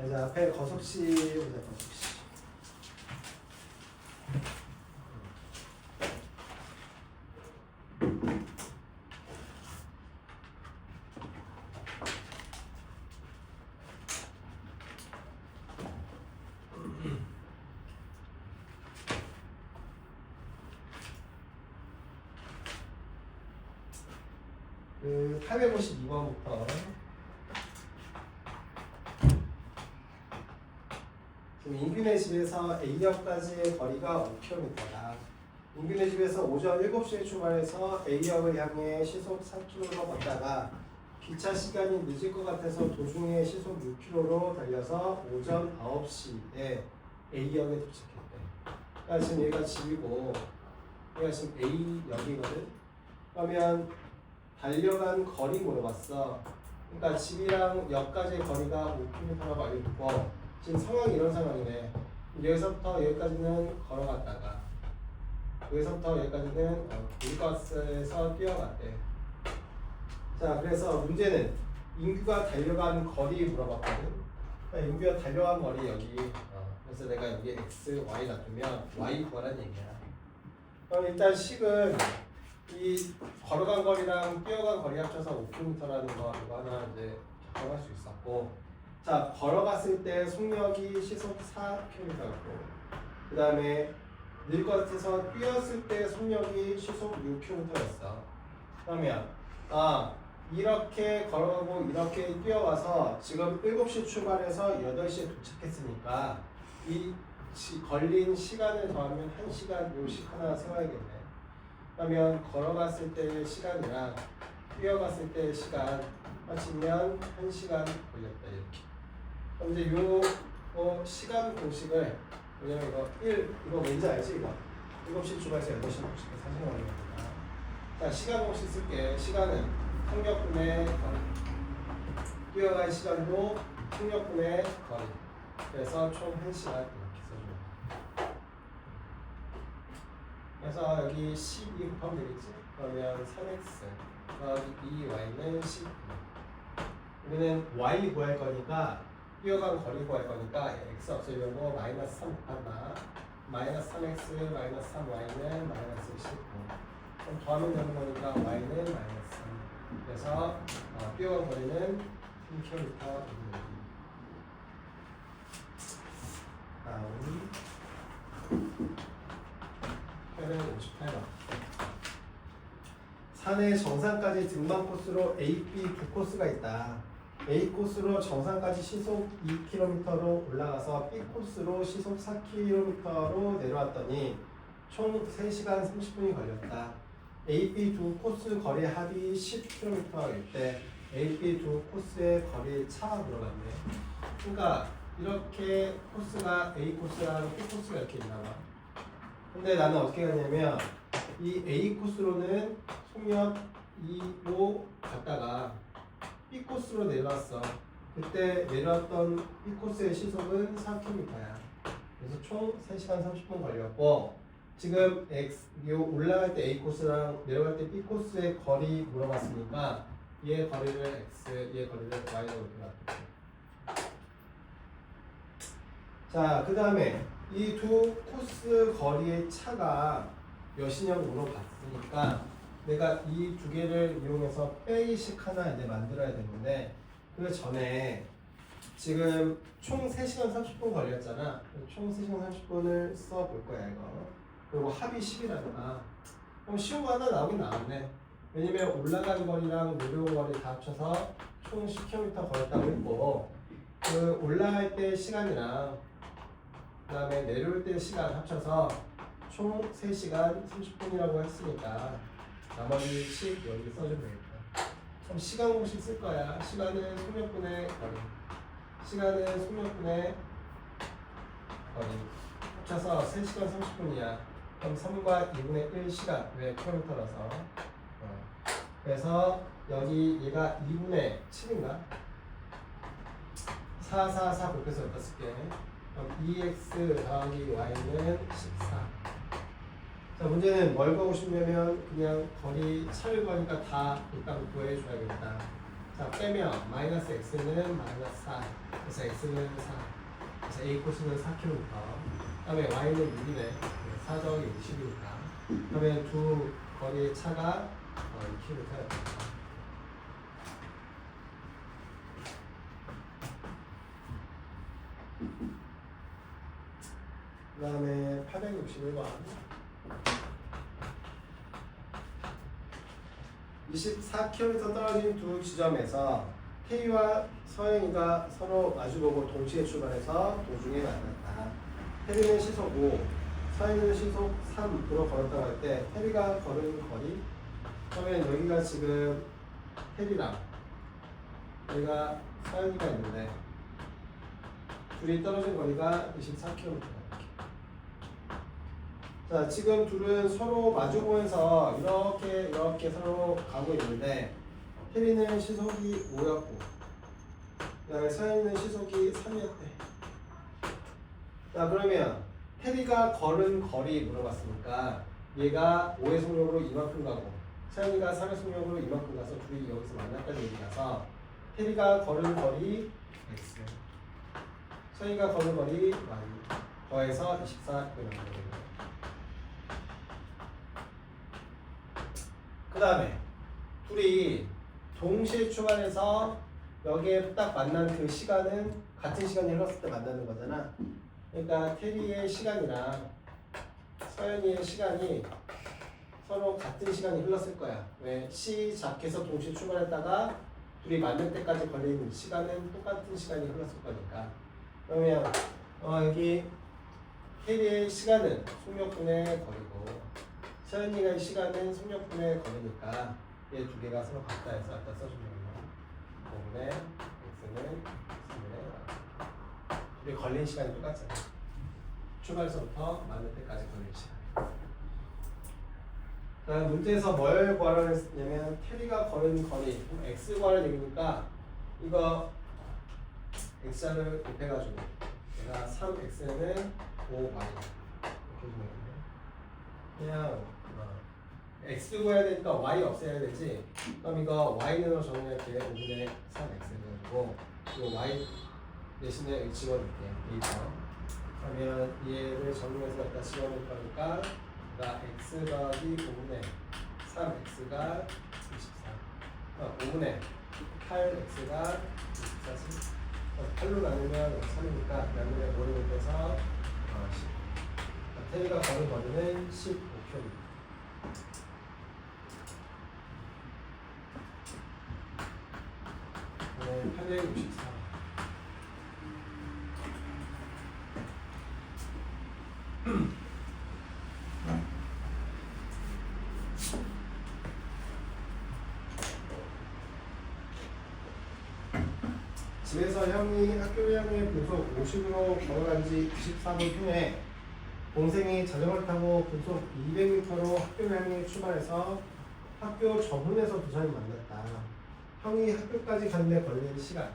이제 앞에 거속시 보자. 거속시. 그 852번부터 지금 인균의 집에서 A역까지의 거리가 5km다. 인균의 집에서 오전 7시에 출발해서 A역을 향해 시속 4km로 걷다가 기차 시간이 늦을 것 같아서 도중에 시속 6km로 달려서 오전 9시에 A역에 도착했대. 그러니까 지금 여기가 집이고 여기가 지금 A역이거든. 그러면 달려간 거리 물어봤어. 그러니까 집이랑 역까지의 거리가 5km라고 알려줬고 지금 상황이 이런 상황이네. 여기서부터 여기까지는 걸어갔다가 여기서부터 여기까지는 물버스에서 뛰어갔대. 자, 그래서 문제는 인규가 달려간 거리 물어봤거든. 그러니까 인규가 달려간 거리 여기. 그래서 내가 여기 x, y 놔두면 y 구하라는 얘기야. 그럼 일단 식은 이 걸어간 거리랑 뛰어간 거리 합쳐서 5km라는 거 이거 하나 이제 적용할 수 있었고, 자 걸어갔을 때 속력이 시속 4km였고, 그 다음에 늘 것 같아서 뛰었을 때 속력이 시속 6km였어. 그러면 이렇게 걸어가고 이렇게 뛰어와서 지금 7시 출발해서 8시에 도착했으니까 이 걸린 시간을 더하면 1시간 요식 하나 세워야겠네. 그러면 걸어갔을 때의 시간이랑 뛰어갔을 때의 시간 합치면 1시간 걸렸다 이렇게. 그럼 이제 요 시간 공식을, 왜냐면 이거 왠지 알지 이거? 7시 출발해서 8시 도착해서 1시간 걸리는 거다. 자, 시간 공식 쓸게. 시간은 속력분의 거리, 뛰어간 시간도 속력분의 거리. 그래서 총 1시간 이렇게 써줍니다. 그래서 여기 12 곱하면 되겠지? 그러면 3x 더하기 2y는 19. 우리는 y 구할 거니까, 뛰어간 거리 구할 거니까 x 없애려고 마이너스 3 곱한다. 마이너스 3x 마이너스 3y는 마이너스 19. 그럼 더하면 되는 거니까 y는 마이너스 3. 그래서 뛰어간 거리는 3km. 다음 표는 58번. 산의 정상까지 등반 코스로 A, B 두 코스가 있다. A 코스로 정상까지 시속 2km로 올라가서 B 코스로 시속 4km로 내려왔더니 총 3시간 30분이 걸렸다. A, B 두 코스 거리 합이 10km일 때 A, B 두 코스의 거리 차 물어봤네. 그러니까 이렇게 코스가 A 코스랑 B 코스가 이렇게 있나봐. 근데 나는 어떻게 하냐면 이 A 코스로는 속력 2로 갔다가 B 코스로 내려왔어. 그때 내려왔던 B 코스의 시속은 4km야. 그래서 총 3시간 30분 걸렸고, 지금 올라갈 때 A 코스랑 내려갈 때 B 코스의 거리 물어봤으니까 얘 거리를 X, 얘 거리를 Y라고 이렇게 놔둘게. 자, 그 다음에 이 두 코스 거리의 차가 몇이냐고 물어봤으니까 내가 이 두 개를 이용해서 빼기식 하나 이제 만들어야 되는데, 그 전에 지금 총 3시간 30분 걸렸잖아. 총 3시간 30분을 써볼 거야 이거. 그리고 합이 10이라니까. 그럼 쉬운 거 하나 나오긴 나왔네. 왜냐면 올라간 거리랑 내려온 거리 다 합쳐서 총 10km 걸었다고 했고, 그 올라갈 때 시간이랑 그 다음에 내려올 때 시간 합쳐서 총 3시간 30분이라고 했으니까 나머지 10 여기 써주면 되겠다. 그럼 시간 공식 쓸 거야. 시간은 속력분의 거리, 시간은 속력분의 거리 합쳐서 3시간 30분이야. 그럼 3과 2분의 1 시간, 왜 킬로미터라서. 그래서 여기 얘가 2분의 7인가? 4, 4, 4 곱해서 여기다 쓸게. 그럼 2x 더하기 y는 14. 자, 문제는 뭘 구하고 싶냐면 그냥 거리 차를 구하니까 다 일단 구해줘야겠다. 자, 빼면 마이너스 x는 마이너스 4. 그래서 x는 4. 그래서 a 코스는 4km. 그다음에 y는 6이네. 4 더하기 60이니까. 그러면 두 거리의 차가 2km였다. 그 다음에 861번 24km 떨어진 두 지점에서 태희와 서영이가 서로 마주보고 동시에 출발해서 도중에 만났다. 태희는 시속 5, 서영이는 시속 3으로 걸었다고 할 때 태희가 걸은 거리, 그러면 여기가 지금 태희랑 여기가 서영이가 있는데 둘이 떨어진 거리가 24km. 자, 지금 둘은 서로 마주보면서 이렇게 서로 가고 있는데 혜리는 시속이 5였고 그다음에 서현이는 시속이 3이었대. 자, 그러면 혜리가 걸은 거리 물어봤으니까 얘가 5의 속력으로 이만큼 가고 서현이가 3의 속력으로 이만큼 가서 둘이 여기서 만났다는 얘기라서 혜리가 걸은 거리 x, 서현이가 걸은 거리 y 더해서 24 이렇게 나오는 거예요. 그 다음에 둘이 동시에 출발해서 여기에 딱 만난 그 시간은 같은 시간이 흘렀을 때 만나는 거잖아. 그러니까 테리의 시간이랑 서연이의 시간이 서로 같은 시간이 흘렀을 거야. 왜? 시작해서 동시에 출발했다가 둘이 만날 때까지 걸리는 시간은 똑같은 시간이 흘렀을 거니까. 그러면 여기 테리의 시간은 속력분의 거리고 서연이가 시간은 속력분의 거리니까 얘 두 개가 서로 같다 해서 아까 써준 거예요. 5분의 x는 3분의 둘이 걸린 시간이 똑같잖아. 출발서부터 만날 때까지 걸린 시간. 다음 문제에서 뭘 구하라고 했냐면 테리가 걸은 거리 x 구하는 얘기니까 이거 x자를 곱해가지고 얘가 3x는 5y 이렇게 주면 그냥 x 구해야 되니까 y 없애야 되지. 그럼 이거 y는으로 정리할게. 5분의 3x 해가지고 이 y 대신에 여기 집어넣을게. 데이터. 그러면 얘를 정리해서 갖다 집어넣을 거니까 x 더하기 5분의 3x가 24. 5분의 8x가 24지. 8로 나누면 3이니까 나누면 5를 빼서 10. 테리가 걸은 거리는 15km. 네, 864. 집에서 형이 학교 향해 분속 50으로 걸어간 지 24분 후에 동생이 자전거를 타고 분속 200m로 학교 향해 출발해서 학교 정문에서 두 사람이 만났다. 형이 학교까지 가는데 걸리는 시간.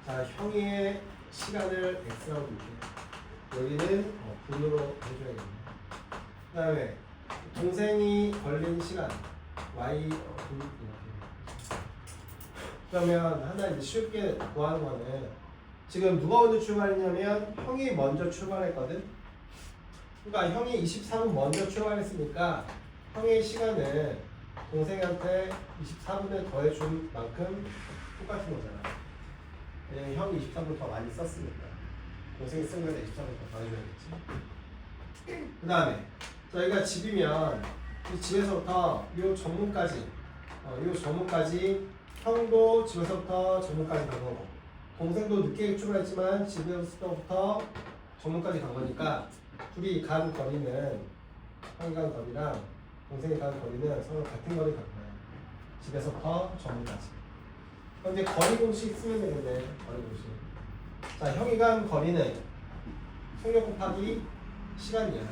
자, 형의 시간을 x라고 볼게요. 여기는 분으로 해줘야겠네. 그 다음에 동생이 걸린 시간 y 분 이렇게. 그러면 하나 이제 쉽게 구하는 거는 지금 누가 먼저 출발했냐면 형이 먼저 출발했거든. 그러니까 형이 24분 먼저 출발했으니까 형의 시간은 동생한테 24분을 더해준 만큼 똑같은 거잖아. 왜냐면 형이 23분 더 많이 썼으니까 동생이 쓴 거에 23분 더 더해줘야겠지. 그 다음에 저희가 집이면 이 집에서부터 이 정문까지 형도 집에서부터 정문까지 간 거고 동생도 늦게 출발했지만 집에서부터 정문까지 간 거니까 둘이 간 거리는 형이 간 거리랑 동생이 간 거리는 서로 같은 거리 간 거야. 집에서부터 정문까지. 그럼 이제 거리 공식 쓰면 되는데 거리 공식. 자, 형이 간 거리는 속력 곱하기 시간이야.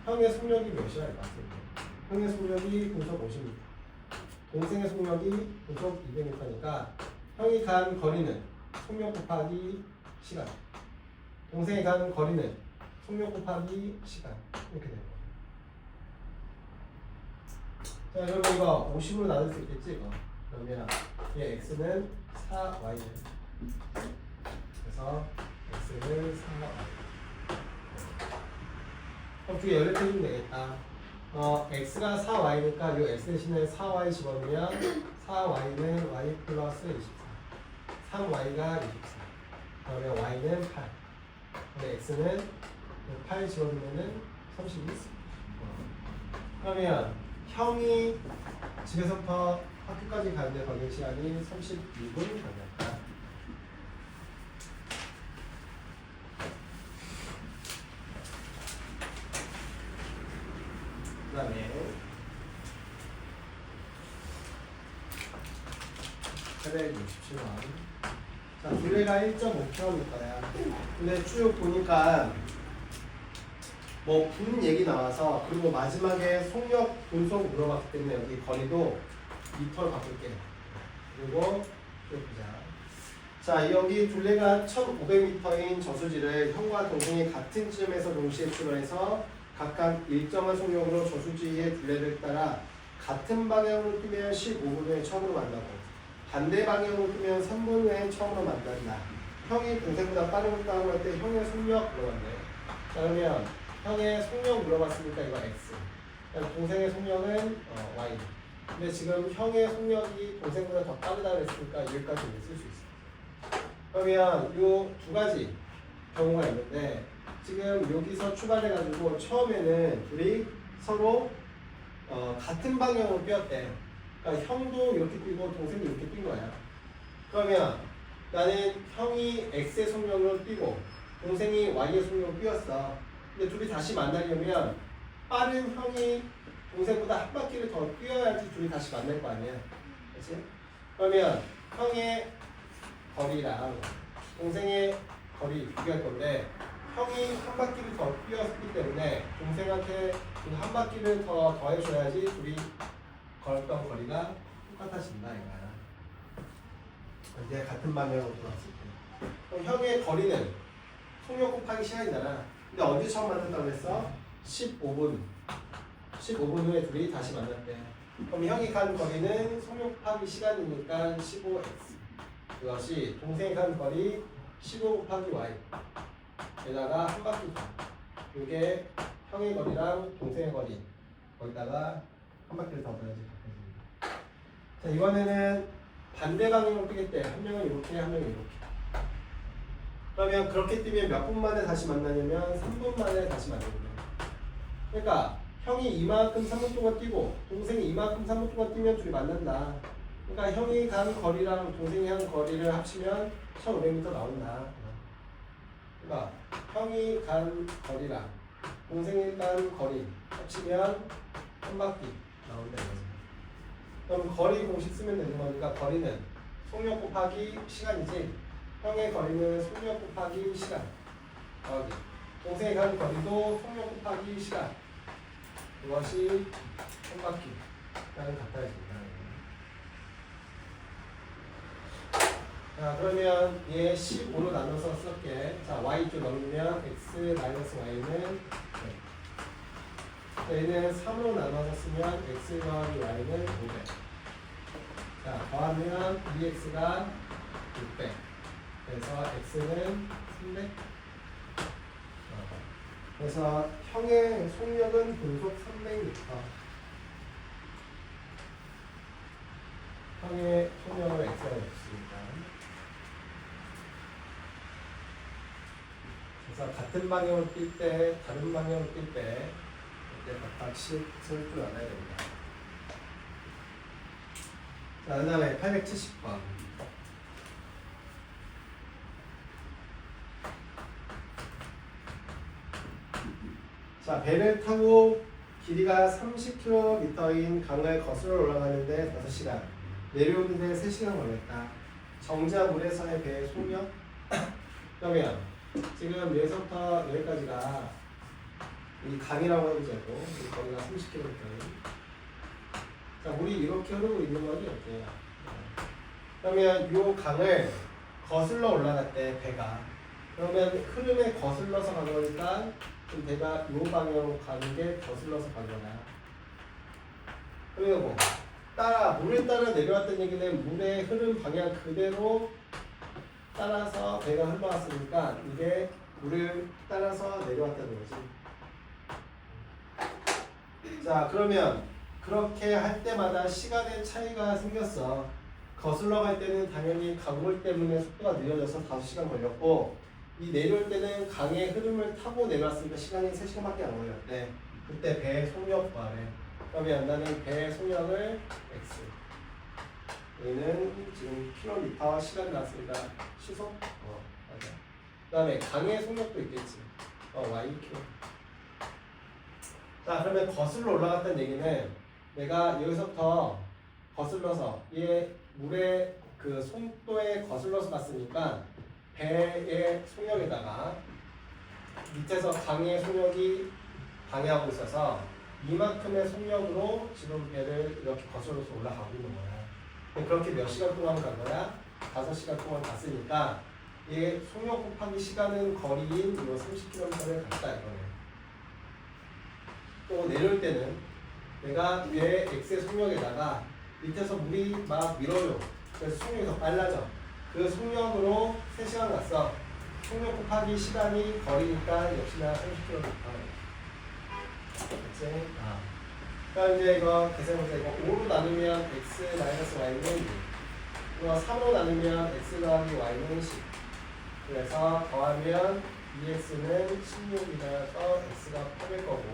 형의 속력이 몇 시간이 맞을 때? 형의 속력이 분속 50m. 동생의 속력이 분속 200m니까 형이 간 거리는 속력 곱하기 시간. 동생이 간 거리는 속력 곱하기 시간. 이렇게 되는 거야. 자, 그러면 이거 50으로 나눌 수 있겠지? 이거. 그러면 x는 4y. 그래서 x는 4y. 그럼 두 개 연립해주면 되겠다. x가 4y니까 이 x 대신에 4y 집어넣으면 4y는 y 플러스 24. 3y가 24. 그러면 y는 8. 근데 x는 8 집어넣으면 32. 그러면 형이 집에서부터 학교까지 가는데 걸린 시간이 32분 걸렸다. 그 다음에 467번. 자, 둘레가 1.5km야. 근데 쭉 보니까 뭐 분 얘기 나와서, 그리고 마지막에 속력 분속 물어봤기 때문에 여기 거리도 미터로 바꿀게. 그리고 쭉 보자. 자, 여기 둘레가 1500m인 저수지를 형과 동생이 같은 쯤에서 동시에 출발해서 각각 일정한 속력으로 저수지의 둘레를 따라 같은 방향으로 뛰면 15분 후에 처음으로 만나고, 반대 방향으로 뛰면 3분 후에 처음으로 만난다. 형이 동생보다 빠르다고 할 때 형의 속력 물어봤네. 자, 그러면 형의 속력 물어봤으니까 이거 x. 동생의 속력은 y. 근데 지금 형의 속력이 동생보다 더 빠르다 그랬으니까 여기까지 쓸 수 있어. 그러면 이 두 가지 경우가 있는데, 지금 여기서 출발해가지고 처음에는 둘이 서로 같은 방향으로 뛰었대. 그러니까 형도 이렇게 뛰고 동생도 이렇게 뛴 거야. 그러면 나는 형이 x의 속력으로 뛰고 동생이 y의 속력으로 뛰었어. 근데 둘이 다시 만나려면 빠른 형이 동생보다 한 바퀴를 더 뛰어야지 둘이 다시 만날 거 아니야. 그렇지? 그러면 형의 거리랑 동생의 거리 비교할 건데, 형이 한 바퀴를 더 뛰었기 때문에 동생한테 그 한 바퀴를 더 더해줘야지 둘이 걸었던 거리가 똑같아진다 이거야. 이제 같은 방향으로 돌았을 때. 그럼 형의 거리는 속력 곱하기 시간이잖아. 근데 언제 처음 만났다고 그랬어? 15분. 15분 후에 둘이 다시 만났대. 그럼 형이 간 거리는 속력 곱하기 시간이니까 15x. 그것이 동생이 간 거리 15 곱하기 y. 게다가 한 바퀴 더. 이게 형의 거리랑 동생의 거리. 거기다가 한 바퀴를 더 더야지. 자, 이번에는 반대 방향으로 뛰겠대. 한 명은 이렇게, 한 명은 이렇게. 그러면 그렇게 뛰면 몇 분 만에 다시 만나냐면 3분 만에 다시 만나거든요. 그러니까 형이 이만큼 3분 동안 뛰고 동생이 이만큼 3분 동안 뛰면 둘이 만난다. 그러니까 형이 간 거리랑 동생이 한 거리를 합치면 1500m 나온다. 그러니까 형이 간 거리랑 동생이 간 거리 합치면 한 바퀴 나온다 이거죠. 그럼 거리 공식 쓰면 되는 거니까 거리는 속력 곱하기 시간이지, 형의 거리는 속력 곱하기 시간 더하기 동생이 간 거리도 속력 곱하기 시간, 그것이 한 바퀴랑 같아집니다. 자, 그러면 얘 15로 나눠서 쓸게. 자, y쪽 넣으면 x-y는 얘는 3으로 나눠서 쓰면 x 더하기 y는 500. 자, 더하면 2x가 600. 그래서 x는 300. 그래서 형의 속력은 분속 300m. 형의 속력을 x가 넣습니다. 그래서 같은 방향으로 뛸 때, 다른 방향으로 뛸 때 이제 각각씩 쓸 줄 알아야 됩니다. 자, 그 다음에 870번. 자, 배를 타고 길이가 30km인 강을 거슬러 올라가는데 5시간, 내려오는데 3시간 걸렸다. 정자 물에서의 배의 속력? 그러면 지금 여기서부터 여기까지가 이 강이라고 해보자고, 이 거리가 30km. 자, 물이 이렇게 흐르고 있는 거지, 이렇게. 그러면 이 강을 거슬러 올라갔대, 배가. 그러면 흐름에 거슬러서 간 거니까 그럼 배가 이 방향으로 가는 게 거슬러서 간 거야. 그리고 물을 따라 내려왔다는 얘기는 물의 흐름 방향 그대로 따라서 배가 흘러왔으니까 이게 물을 따라서 내려왔다는 거지. 자, 그러면 그렇게 할 때마다 시간의 차이가 생겼어. 거슬러 갈 때는 당연히 강물 때문에 속도가 느려져서 5시간 걸렸고, 이 내려올 때는 강의 흐름을 타고 내려왔으니까 시간이 3시간밖에 안 걸렸대. 그때 배의 속력 구하래. 그러면 나는 배의 속력을 x, 얘는 지금 킬로미터 시간 나왔으니까 시속? 맞아. 그 다음에 강의 속력도 있겠지. yq. 자, 그러면 거슬러 올라갔다는 얘기는 내가 여기서부터 거슬러서 얘 물의 그 속도에 거슬러서 갔으니까 배의 속력에다가 밑에서 강의 속력이 방해하고 있어서 이만큼의 속력으로 지금 배를 이렇게 거슬러서 올라가고 있는 거야. 그렇게 몇 시간 동안 간 거야? 5시간 동안 갔으니까 얘 속력 곱하기 시간은 거리인 요 30km를 갔다 이거네. 또 내려올 때는 내가 배 x의 속력에다가 밑에서 물이 막 밀어요. 그래서 속력이 더 빨라져. 그 속력으로 3시간 갔어. 속력 곱하기 시간이 거리니까 역시나 30km. 그치? 그럼 이제 이거 계산해보자. 이거 5로 나누면 x 마이너스 y는 6. 이거 3으로 나누면 x 더하기 y는 10. 그래서 더하면 2x는 16이라서 x가 8일 거고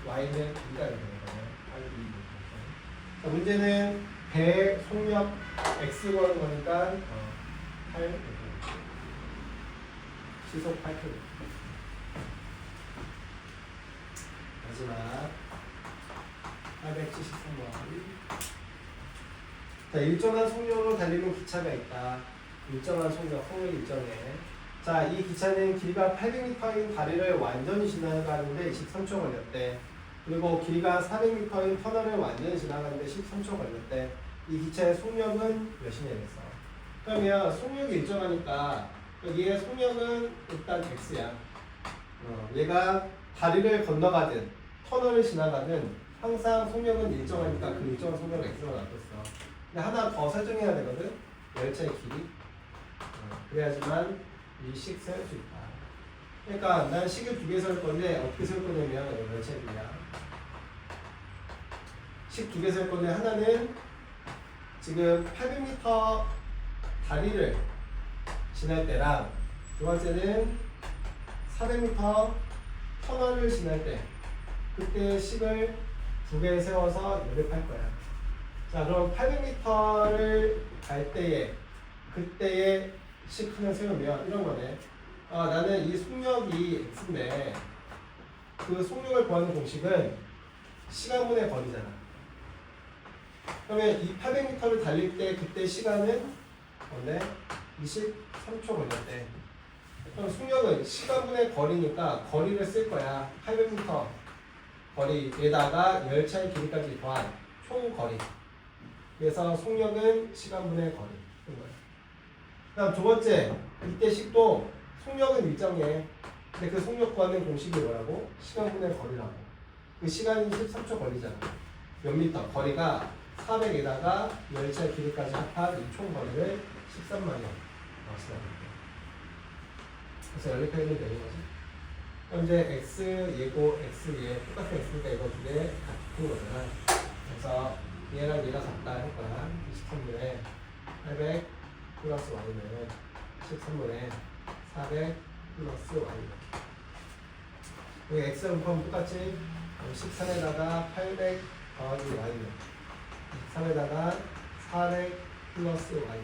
y는 2가 되는 거예요. 8, 2. 문제는 배 속력 x 구하는 거니까 8 시속 8km. 마지막 873번. 자, 일정한 속력으로 달리는 기차가 있다. 일정한 속력이 일정해. 자, 이 기차는 길이가 800m인 다리를 완전히 지나가는데 23초 걸렸대. 그리고 길이가 400m인 터널을 완전히 지나가는데 13초 걸렸대. 이 기차의 속력은 몇이냐 그랬어. 그러면 속력이 일정하니까 얘의 속력은 일단 x야. 얘가 다리를 건너가든 터널을 지나가든 항상 속력은 일정하니까 그 일정한 속력을 x로 놔뒀어. 근데 하나 더 설정해야 되거든. 열차의 길이. 그래야지만 이 식 세울 수 있다. 그러니까 난 식을 2개 세울 건데 어떻게 세울 거냐면 열차의 길이야. 식 2개 세울 건데 하나는 지금 800m 다리를 지날 때랑 두 번째는 400m 터널을 지날 때 그때 식을 2개 세워서 요랩할 거야. 자, 그럼 800m를 갈 때에 그때의 식 하나 세우면 이런 거네. 나는 이 속력이 x인데 그 속력을 구하는 공식은 시간분의 거리잖아. 그러면 이 800m를 달릴 때 그때 시간은 뭔데? 23초 걸렸대. 그럼 속력은 시간분의 거리니까 거리를 쓸 거야. 800m 거리에다가 열차의 길이까지 더한 총 거리. 그래서 속력은 시간분의 거리. 그다음 두 번째, 이때 식도 속력은 일정해. 근데 그 속력 구하는 공식이 뭐라고? 시간분의 거리라고. 그 시간이 13초 걸리잖아. 몇 미터? 거리가 400에다가 열차 길이까지 합한 이 총 거리를 13만 원. 그래서 연립해주면 되는 거지. 그럼 이제 x 얘고 x 얘 똑같은 x니까 이거 두 개 같은 거잖아. 그래서 얘랑 얘가 같다 할 거야. 23분의 800 플러스 y는 13분의 400 플러스 y. 여기 x는 그럼 똑같이 13에다가 800 더하기 y는 3에다가 400 플러스 y.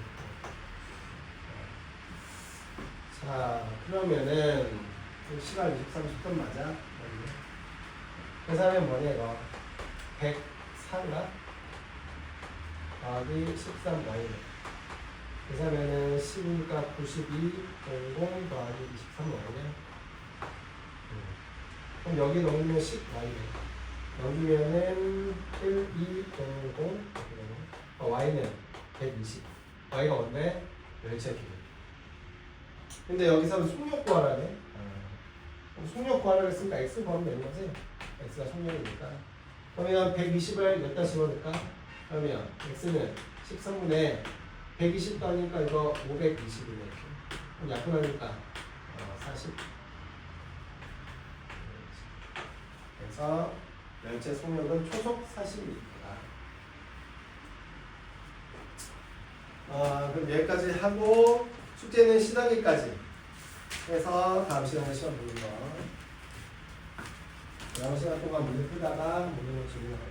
자, 그러면은 시간 23, 10분 맞아? 계산하면 뭐냐 이거 104인가? 더하기 13y. 계산하면은 10이니까 92, 00 더하기 23y네. 그럼 여기 넣으면 10y네. 넘기면은 1, 2, 0, 0 y는 120. y가 뭔데? 열차 길이. 근데 여기서 속력 구하라네. 속력 구하라고 했으니까 x 구하면 되는 거지. x가 속력이니까. 그러면 120을 여기다 집어넣을까? 그러면 x는 13분의 120 더하니까 이거 520이네. 그럼 약분하니까 40. 그래서 열체 속력은 초속 40m다. 그럼 여기까지 하고 숙제는 시덕이까지 해서 다음 시간에 시험 보는 거. 다음 시간 동안 문제 풀다가 모르는 질문하고